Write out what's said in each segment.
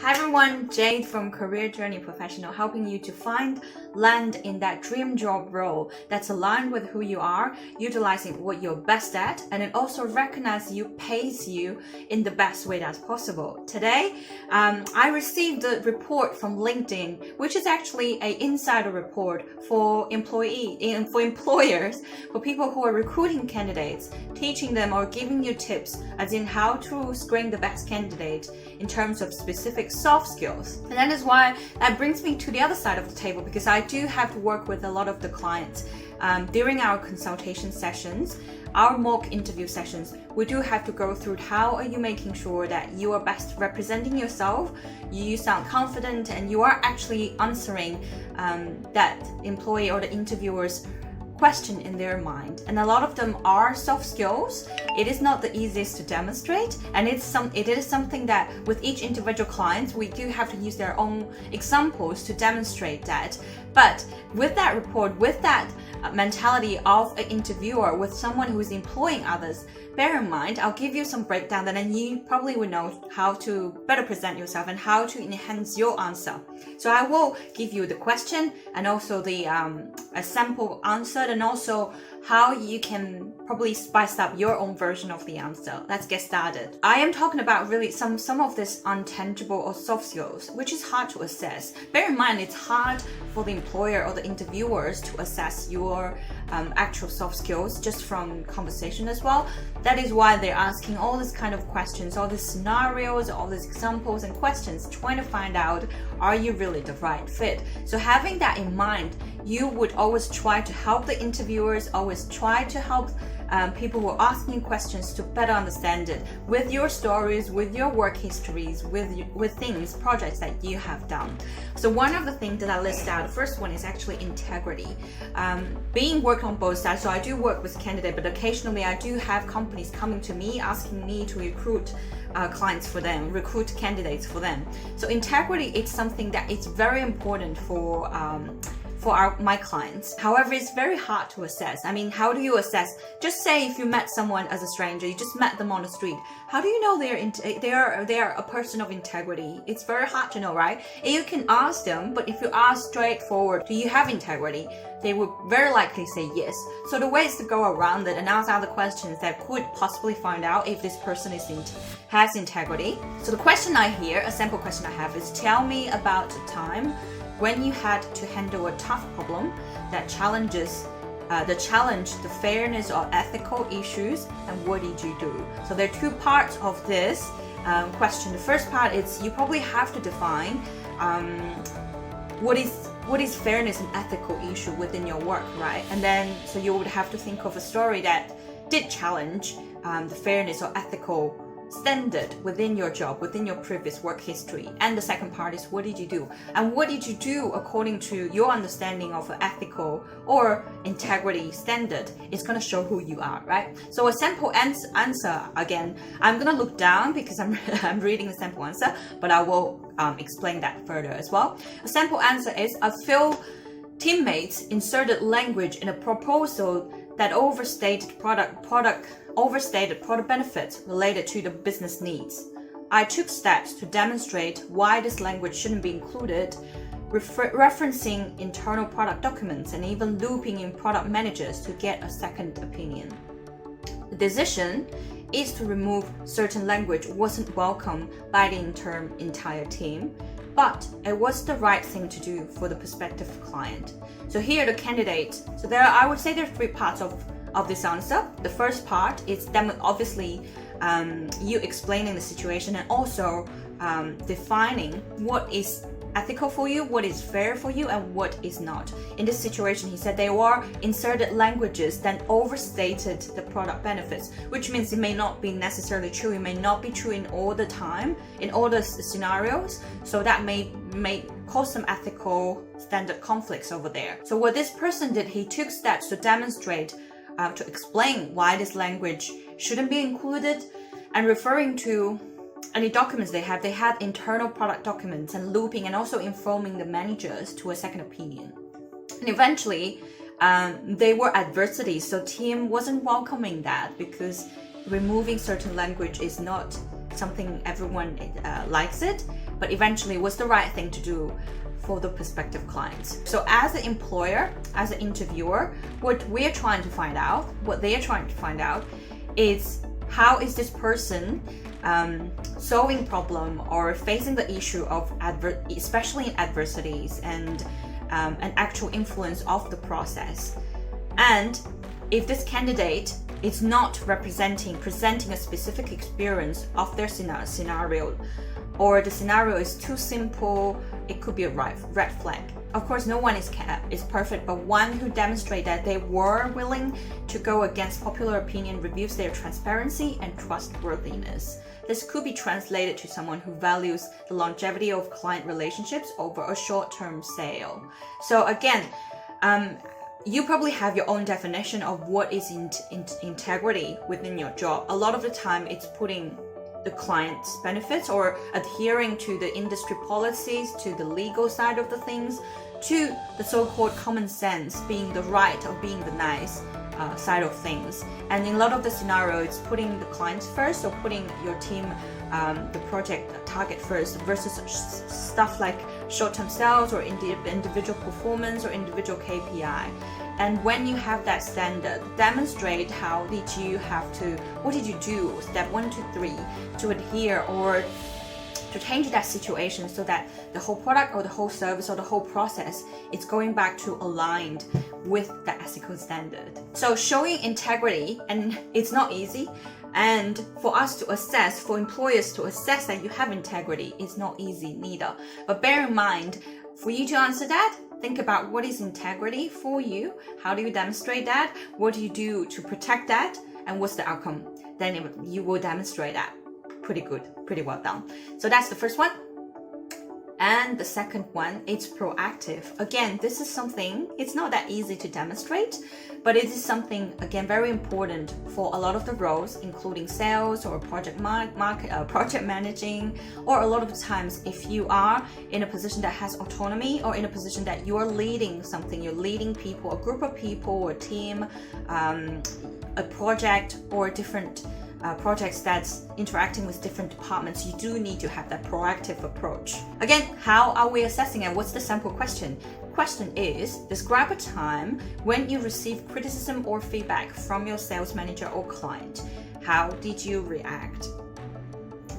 Hi everyone, Jade from Career Journey Professional, helping you to find, land in that dream job role that's aligned with who you are, utilizing what you're best at, and it also recognizes you, pays you in the best way that's possible. Today, I received a report from LinkedIn, which is actually an insider report for employers, for people who are recruiting candidates, teaching them or giving you tips as in how to screen the best candidate in terms of specific soft skills. And that is why that brings me to the other side of the table, because I do have to work with a lot of the clients during our consultation sessions, our mock interview sessions. We do have to go through how are you making sure that you are best representing yourself, you sound confident, and you are actually answering that employee or the interviewer's question in their mind. And a lot of them are soft skills. It is not the easiest to demonstrate, and it is something that with each individual client we do have to use their own examples to demonstrate that. But with that report, with that mentality of an interviewer, with someone who is employing others, bear in mind, I'll give you some breakdown, and then you probably will know how to better present yourself and how to enhance your answer. So I will give you the question and also the a sample answer, and also how you can probably spice up your own version of the answer. Let's get started. I am talking about really some of this intangible or soft skills, which is hard to assess. Bear in mind, it's hard for the employer or the interviewers to assess your actual soft skills just from conversation as well. That is why they're asking all these kind of questions, all these scenarios, all these examples and questions, trying to find out, are you really the right fit? So having that in mind, you would always try to help the interviewers, always try to help people who are asking questions to better understand it with your stories, with your work histories, with things, projects that you have done. So one of the things that I list out, the first one is actually integrity. Being worked on both sides, so I do work with candidates, but occasionally I do have companies coming to me asking me to recruit clients for them, recruit candidates for them. So integrity is something that is very important for my clients. However, it's very hard to assess. I mean, how do you assess? Just say if you met someone as a stranger, you just met them on the street. How do you know they are a person of integrity? It's very hard to know, right? And you can ask them, but if you ask straightforward, do you have integrity? They would very likely say yes. So the way is to go around it and ask other questions that could possibly find out if this person has integrity. So the question I hear, a sample question I have, is tell me about a time when you had to handle a tough problem that challenged the fairness or ethical issues, and what did you do? So there are two parts of this question. The first part is you probably have to define what is fairness and ethical issue within your work, right? And then so you would have to think of a story that did challenge the fairness or ethical standard within your job, within your previous work history. And the second part is what did you do? And what did you do according to your understanding of an ethical or integrity standard is going to show who you are, right? So a sample answer, again, I'm going to look down because I'm reading the sample answer, but I will explain that further as well. A sample answer is, I feel teammates inserted language in a proposal that overstated product benefits related to the business needs. I took steps to demonstrate why this language shouldn't be included, referencing internal product documents and even looping in product managers to get a second opinion. The decision is to remove certain language wasn't welcome by the entire team, but it was the right thing to do for the prospective client. So here the candidate, so I would say there are three parts of this answer. The first part is them obviously you explaining the situation and also defining what is ethical for you, what is fair for you, and what is not. In this situation, he said there were inserted languages that overstated the product benefits, which means it may not be necessarily true. It may not be true in all the time, in all the scenarios. So that may cause some ethical standard conflicts over there. So what this person did, he took steps to demonstrate, to explain why this language shouldn't be included, and referring to any documents they had internal product documents and looping and also informing the managers to a second opinion. And eventually, there were adversities, so team wasn't welcoming that because removing certain language is not something everyone likes it, but eventually was the right thing to do for the prospective clients. So as an employer, as an interviewer, what they're trying to find out is how is this person solving problem or facing the issue of especially in adversities and an actual influence of the process. And if this candidate is not presenting a specific experience of their scenario, or the scenario is too simple, it could be a red flag. Of course, no one is perfect, but one who demonstrate that they were willing to go against popular opinion reveals their transparency and trustworthiness. This could be translated to someone who values the longevity of client relationships over a short-term sale. So again, you probably have your own definition of what is integrity within your job. A lot of the time, it's putting the client's benefits or adhering to the industry policies, to the legal side of the things, to the so-called common sense, being the right or being the nice side of things. And in a lot of the scenarios, it's putting the clients first or putting your team, the project target first versus stuff like short-term sales or individual performance or individual KPI. And when you have that standard, demonstrate what did you do, step 1 to 3, to adhere or to change that situation so that the whole product or the whole service or the whole process is going back to aligned with the ethical standard. So showing integrity, and it's not easy, and for us to assess, for employers to assess that you have integrity is not easy neither. But bear in mind, for you to answer that, think about what is integrity for you, how do you demonstrate that, what do you do to protect that, and what's the outcome. Then you will demonstrate that. Pretty good, pretty well done. So that's the first one. And the second one, it's proactive. Again, this is something, it's not that easy to demonstrate, but it is something, again, very important for a lot of the roles, including sales or project managing, or a lot of times if you are in a position that has autonomy or in a position that you are leading something, you're leading people, a group of people or a team, a project or different projects that's interacting with different departments, you do need to have that proactive approach. Again, how are we assessing it? What's the sample question? Question is, describe a time when you received criticism or feedback from your sales manager or client. How did you react?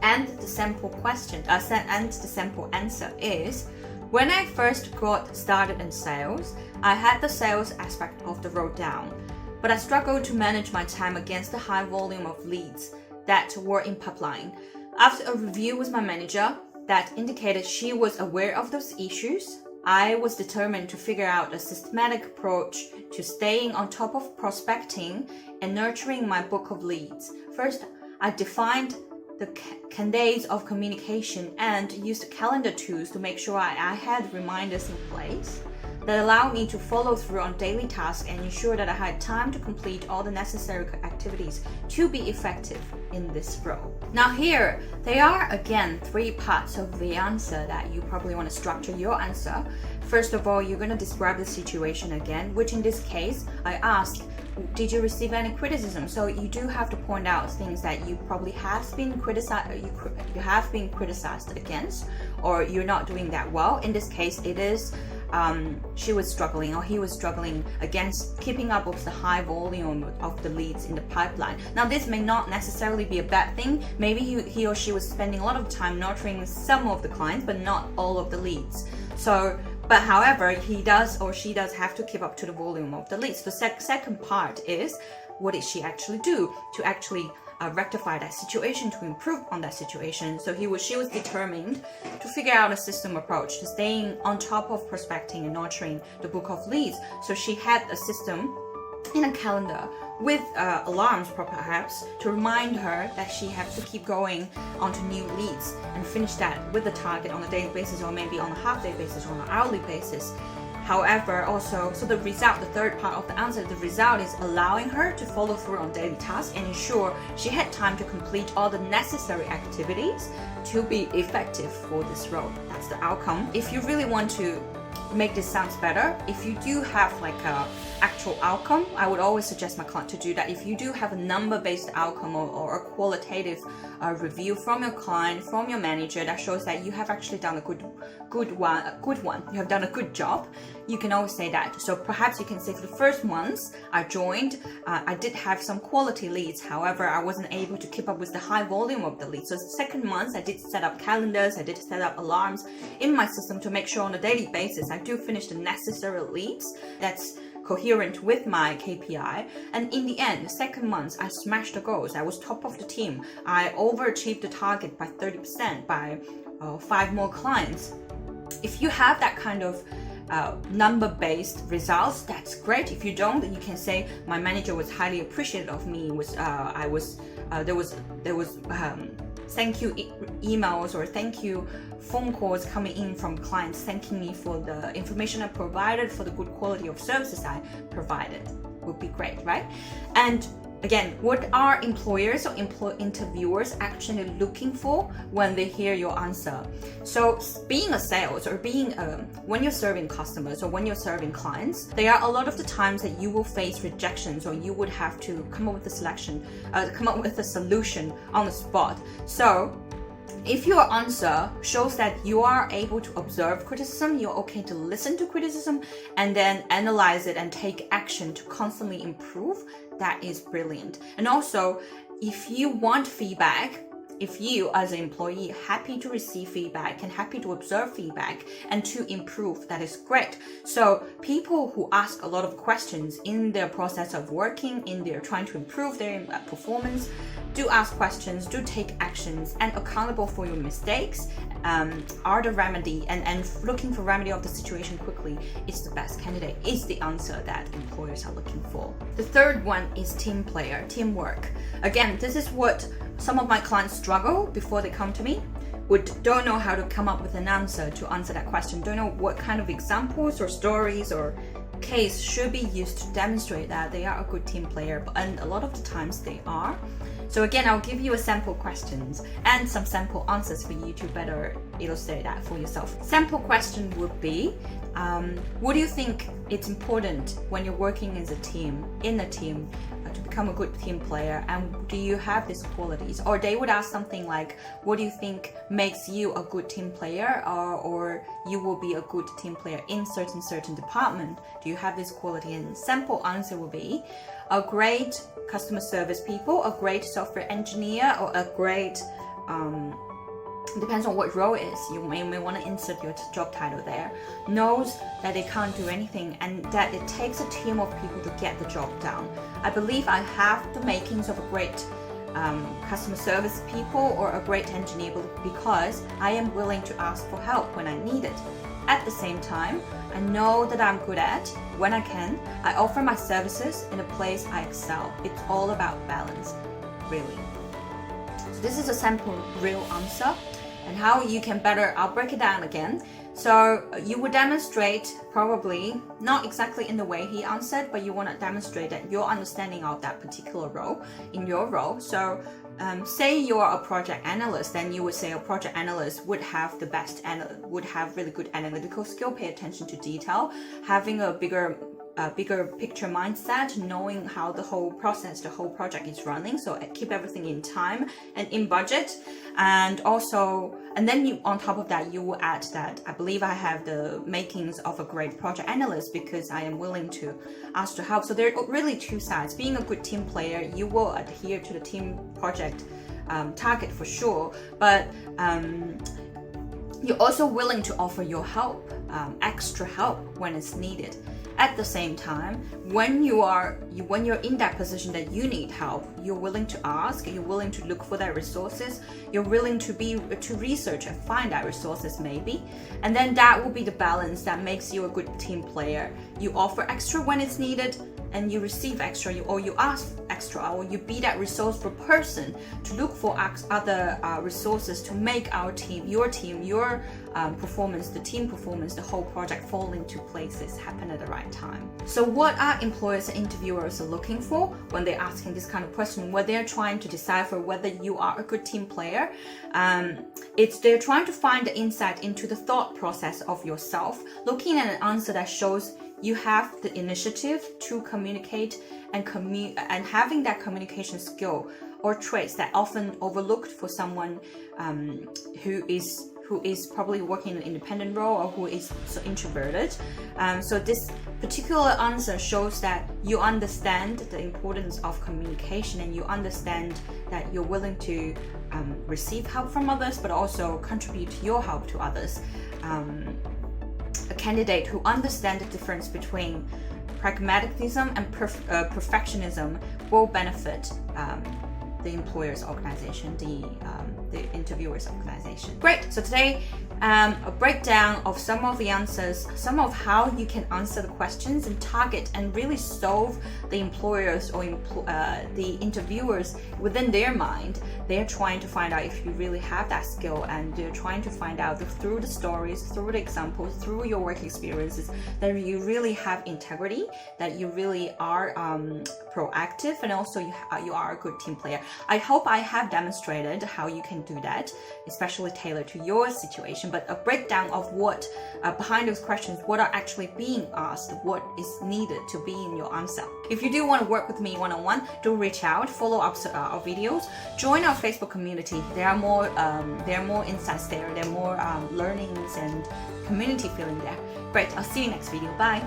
And the sample question, and the sample answer is, when I first got started in sales, I had the sales aspect of the role down, but I struggled to manage my time against the high volume of leads that were in pipeline. After a review with my manager that indicated she was aware of those issues, I was determined to figure out a systematic approach to staying on top of prospecting and nurturing my book of leads. First, I defined the candace of communication and used calendar tools to make sure I had reminders in place that allowed me to follow through on daily tasks and ensure that I had time to complete all the necessary activities to be effective in this role. Now here, there are again 3 parts of the answer that you probably want to structure your answer. First of all, you're going to describe the situation again, which in this case, I asked, did you receive any criticism? So you do have to point out things that you probably have been criticized, you have been criticized against, or you're not doing that well. In this case, it is she was struggling or he was struggling against keeping up with the high volume of the leads in the pipeline. Now this may not necessarily be a bad thing. Maybe he or she was spending a lot of time nurturing some of the clients but not all of the leads. But however, he does or she does have to keep up to the volume of the leads. The second part is, what did she actually do to actually rectify that situation, to improve on that situation? So she was determined to figure out a system approach to staying on top of prospecting and nurturing the book of leads. So she had a system in a calendar with alarms perhaps to remind her that she had to keep going onto new leads and finish that with the target on a daily basis or maybe on a half-day basis or on an hourly basis. However, also, so the result, the third part of the answer, the result is allowing her to follow through on daily tasks and ensure she had time to complete all the necessary activities to be effective for this role. That's the outcome. If you really want to make this sounds better, if you do have like a actual outcome, I would always suggest my client to do that. If you do have a number-based outcome or a qualitative review from your client, from your manager, that shows that you have actually done a good one. You have done a good job. You can always say that. So perhaps you can say, for the first months I joined, I did have some quality leads. However, I wasn't able to keep up with the high volume of the leads. So the second month, I did set up calendars, I did set up alarms in my system to make sure on a daily basis I do finish the necessary leads that's coherent with my KPI. And in the end, the second month, I smashed the goals. I was top of the team. I overachieved the target by 30% by 5 more clients. If you have that kind of number-based results, that's great. If you don't, then you can say, my manager was highly appreciative of me. There was thank you emails or thank you phone calls coming in from clients thanking me for the information I provided, for the good quality of services I provided. Would be great, right? And again, what are employers or interviewers actually looking for when they hear your answer? So being a sales or being when you're serving customers or when you're serving clients, there are a lot of the times that you will face rejections, or you would have to come up with a solution on the spot. So if your answer shows that you are able to observe criticism, you're okay to listen to criticism and then analyze it and take action to constantly improve, that is brilliant. And also, if you want feedback, if you as an employee happy to receive feedback and happy to observe feedback and to improve, that is great. So people who ask a lot of questions in their process of working, in their trying to improve their performance, do ask questions, do take actions, and accountable for your mistakes are the remedy, and looking for remedy of the situation quickly is the best candidate, is the answer that employers are looking for. The third one is team player, teamwork. Again, this is what some of my clients struggle before they come to me. Don't know how to come up with an answer to answer that question, don't know what kind of examples or stories or case should be used to demonstrate that they are a good team player, and a lot of the times they are. So again, I'll give you a sample questions and some sample answers for you to better illustrate that for yourself. Sample question would be, what do you think it's important when you're working as a team, in a team, to become a good team player, and do you have these qualities? Or they would ask something like, what do you think makes you a good team player, or you will be a good team player in certain department? Do you have this quality? And sample answer will be a great customer service people, a great software engineer, or a great depends on what role it is. You may want to insert your job title there. Knows that they can't do anything and that it takes a team of people to get the job done. I believe I have the makings of a great customer service people or a great engineer because I am willing to ask for help when I need it. At the same time, I know that I'm good at, when I can, I offer my services in a place I excel. It's all about balance, really. So this is a sample real answer, and how you can better, I'll break it down again. So you would demonstrate, probably not exactly in the way he answered, but you want to demonstrate that your understanding of that particular role in your role. So say you're a project analyst, then you would say a project analyst would have the best and would have really good analytical skill, pay attention to detail, having a bigger picture mindset, knowing how the whole process, the whole project is running, so keep everything in time and in budget. And then you, on top of that, you will add that I believe I have the makings of a great project analyst because I am willing to ask to help. So there are really two sides. Being a good team player, you will adhere to the team project target for sure, but you're also willing to offer your help, extra help when it's needed. At the same time, when you're in that position that you need help, you're willing to ask, you're willing to look for that resources, you're willing to research and find that resources maybe, and then that will be the balance that makes you a good team player. You offer extra when it's needed, and you receive extra, or you ask extra, or you be that resourceful person to look for other resources to make our team, your performance, the team performance, the whole project fall into places, happen at the right time. So what are employers and interviewers are looking for when they're asking this kind of question, when they're trying to decipher whether you are a good team player? They're trying to find the insight into the thought process of yourself, looking at an answer that shows you have the initiative to communicate and having that communication skill or traits that often overlooked for someone who is probably working in an independent role or who is so introverted. So this particular answer shows that you understand the importance of communication, and you understand that you're willing to receive help from others, but also contribute your help to others. A candidate who understands the difference between pragmatism and perfectionism will benefit the employer's organization, the interviewer's organization. Great. So today, a breakdown of some of the answers, some of how you can answer the questions and target and really solve the employers or the interviewers within their mind. They're trying to find out if you really have that skill, and they're trying to find out through the stories, through the examples, through your work experiences, that you really have integrity, that you really are proactive, and also you are a good team player. I hope I have demonstrated how you can do that, especially tailored to your situation, but a breakdown of what behind those questions, what are actually being asked, what is needed to be in your answer. If you do want to work with me one-on-one, do reach out, follow up our videos, join our Facebook community. There are more insights there, there are more learnings and community feeling there. Great, I'll see you next video. Bye.